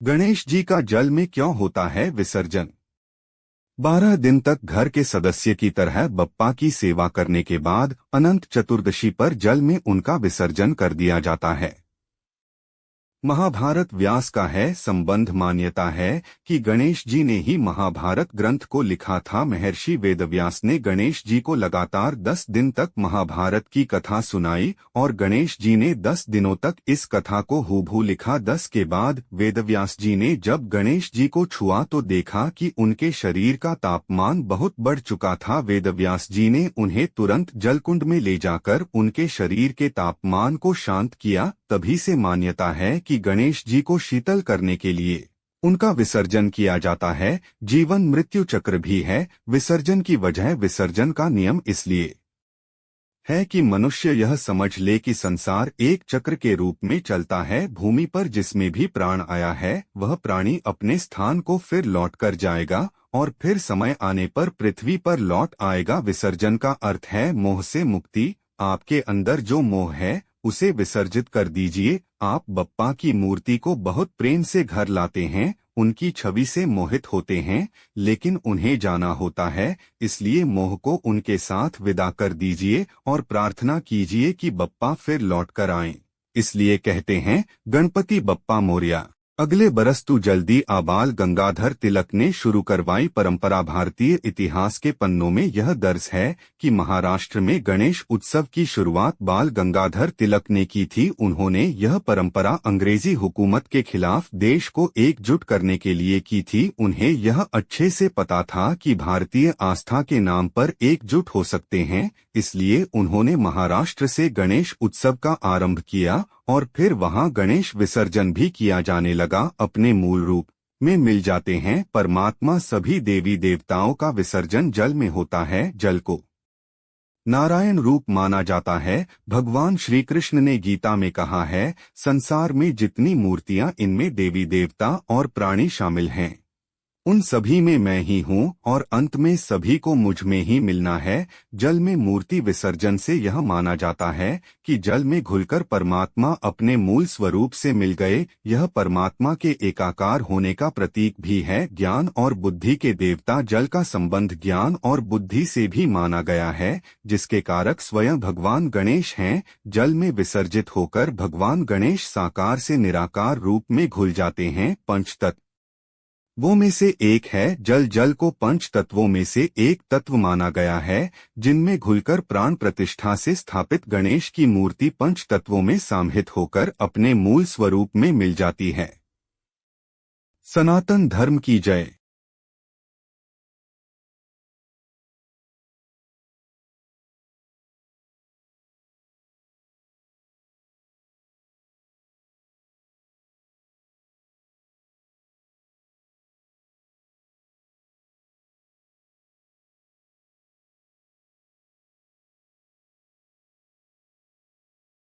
गणेश जी का जल में क्यों होता है विसर्जन? 12 दिन तक घर के सदस्य की तरह बप्पा की सेवा करने के बाद अनंत चतुर्दशी पर जल में उनका विसर्जन कर दिया जाता है। महाभारत व्यास का है संबंध मान्यता है कि गणेश जी ने ही महाभारत ग्रंथ को लिखा था। महर्षि वेदव्यास ने गणेश जी को लगातार 10 दिन तक महाभारत की कथा सुनाई और गणेश जी ने 10 दिनों तक इस कथा को हूबहू लिखा। 10 के बाद वेदव्यास जी ने जब गणेश जी को छुआ तो देखा कि उनके शरीर का तापमान बहुत बढ़ चुका था। वेदव्यास जी ने उन्हें तुरंत जलकुंड में ले जाकर उनके शरीर के तापमान को शांत किया। तभी से मान्यता है कि गणेश जी को शीतल करने के लिए उनका विसर्जन किया जाता है। जीवन मृत्यु चक्र भी है विसर्जन की वजह। विसर्जन का नियम इसलिए है कि मनुष्य यह समझ ले कि संसार एक चक्र के रूप में चलता है। भूमि पर जिसमें भी प्राण आया है वह प्राणी अपने स्थान को फिर लौट कर जाएगा और फिर समय आने पर पृथ्वी पर लौट आएगा। विसर्जन का अर्थ है मोह से मुक्ति। आपके अंदर जो मोह है उसे विसर्जित कर दीजिए। आप बप्पा की मूर्ति को बहुत प्रेम से घर लाते हैं, उनकी छवि से मोहित होते हैं, लेकिन उन्हें जाना होता है, इसलिए मोह को उनके साथ विदा कर दीजिए और प्रार्थना कीजिए कि बप्पा फिर लौट कर आएं। इसलिए कहते हैं गणपति बप्पा मोरया। अगले बरस तू जल्दी आ बाल गंगाधर तिलक ने शुरू करवाई परंपरा। भारतीय इतिहास के पन्नों में यह दर्ज है कि महाराष्ट्र में गणेश उत्सव की शुरुआत बाल गंगाधर तिलक ने की थी। उन्होंने यह परंपरा अंग्रेजी हुकूमत के खिलाफ देश को एकजुट करने के लिए की थी। उन्हें यह अच्छे से पता था कि भारतीय आस्था के नाम पर एकजुट हो सकते हैं, इसलिए उन्होंने महाराष्ट्र से गणेश उत्सव का आरंभ किया और फिर वहां गणेश विसर्जन भी किया जाने लगा। अपने मूल रूप में मिल जाते हैं। परमात्मा सभी देवी देवताओं का विसर्जन जल में होता है। जल को नारायण रूप माना जाता है। भगवान श्री कृष्ण ने गीता में कहा है, संसार में जितनी मूर्तियां इनमें देवी देवता और प्राणी शामिल हैं, उन सभी में मैं ही हूँ और अंत में सभी को मुझ में ही मिलना है। जल में मूर्ति विसर्जन से यह माना जाता है कि जल में घुलकर परमात्मा अपने मूल स्वरूप से मिल गए। यह परमात्मा के एकाकार होने का प्रतीक भी है। ज्ञान और बुद्धि के देवता जल का संबंध ज्ञान और बुद्धि से भी माना गया है, जिसके कारक स्वयं भगवान गणेश हैं। जल में विसर्जित होकर भगवान गणेश साकार से निराकार रूप में घुल जाते हैं। पंचतत्व वो में से एक है जल। जल को पंच तत्वों में से एक तत्व माना गया है, जिनमें घुलकर प्राण प्रतिष्ठा से स्थापित गणेश की मूर्ति पंच तत्वों में समाहित होकर अपने मूल स्वरूप में मिल जाती है। सनातन धर्म की जय।